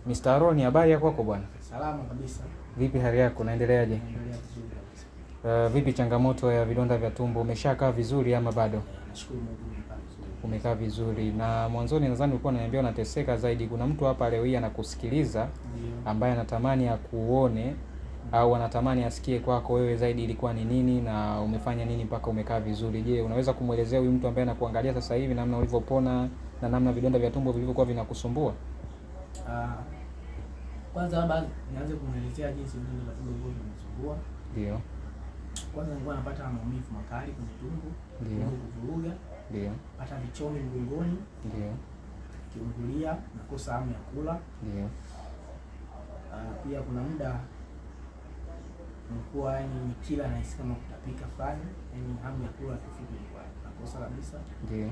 Mr. Aaron, habari yako kwako bwana? Salama kabisa. Vipi hali yako? Unaendeleaje? Naendelea vizuri kabisa. Vipi changamoto ya vidonda vya tumbo? Umeshakaa vizuri ama bado? Nashukuru Mungu nimekaa vizuri. Umekaa vizuri. Na mwanzoni nadhani ulikuwa unaniambia unateseka zaidi. Kuna mtu hapa leo hii anakusikiliza ambaye anatamani akuone au anatamani asikie kwako wewe zaidi ilikuwa ni nini na umefanya nini mpaka umekaa vizuri. Je, unaweza kumuelezea huyu mtu ambaye anakuangalia sasa hivi namna ulivyopona na namna vidonda vya tumbo vilivyokuwa vinakusumbua? Kwanza labda nianze kumuelezea jinsi vidonda vya tumbo vinanisumbua. Ndio. Kwanza nilikuwa napata maumivu makali kwenye tumbo, Ndio. kuvuruga. Ndio. Pata vichomi mgongoni. Ndio. Kiungulia, nakosa hamu ya kula. Ndio. Pia kuna muda nilikuwa nikila nahisi kama kutapika fulani, hamu ya kula kifupi ilikuwa nakosa kabisa. Ndio.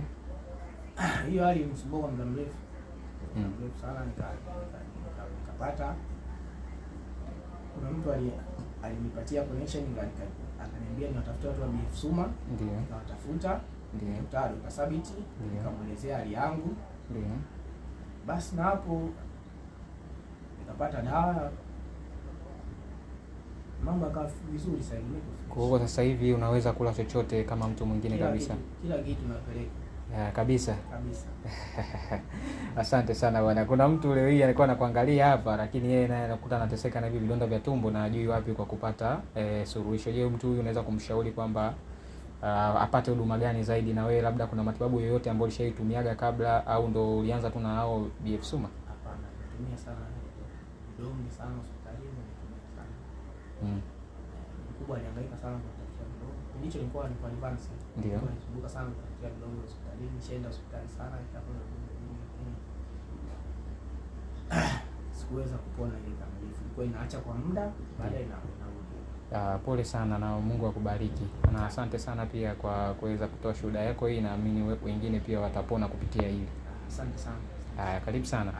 Hiyo hali ilinisumbua kwa muda mrefu. Mrefu sana nikapata. Kuna mtu alinipatia connection akaniambia niwatafute watu wa BF Suma. Ndio. Nikawatafuta. Ndio. Mtaro kasabiti, nikamuelezea hali yangu. Ndio. Basi na hapo nikapata dawa. Mambo yakawa vizuri sasa hivi. Kwa hiyo sasa hivi unaweza kula chochote kama mtu mwingine kabisa. Kila kitu napeleka. Kabisa. Kabisa. Asante sana bwana. Kuna mtu leo hii alikuwa anakuangalia hapa lakini yeye naye anakuta anateseka na hivi vidonda vya tumbo na hajui wapi kwa kupata suluhisho. Je, mtu huyu unaweza kumshauri kwamba apate huduma gani zaidi, na wewe labda kuna matibabu yoyote ambayo ulishatumiaga kabla au ndo ulianza tu na hao BF Suma? Hapana, natumia sana vidonge sana hospitalini, natumia sana. Mkubwa alihangaika sana kutafuta vidonge. Ndicho nilikuwa advance. Ndio. Nilisumbuka sana kutafuta vidonge hospitalini, nishaenda hospitali sana nikapona vidonge. Sikuweza kupona ile kamilifu. Ilikuwa inaacha kwa muda, baadaye inarudi. Pole sana na Mungu akubariki. Na asante sana pia kwa kuweza kutoa shuhuda yako hii, naamini wengine pia watapona kupitia hili. Asante sana. Karibu sana.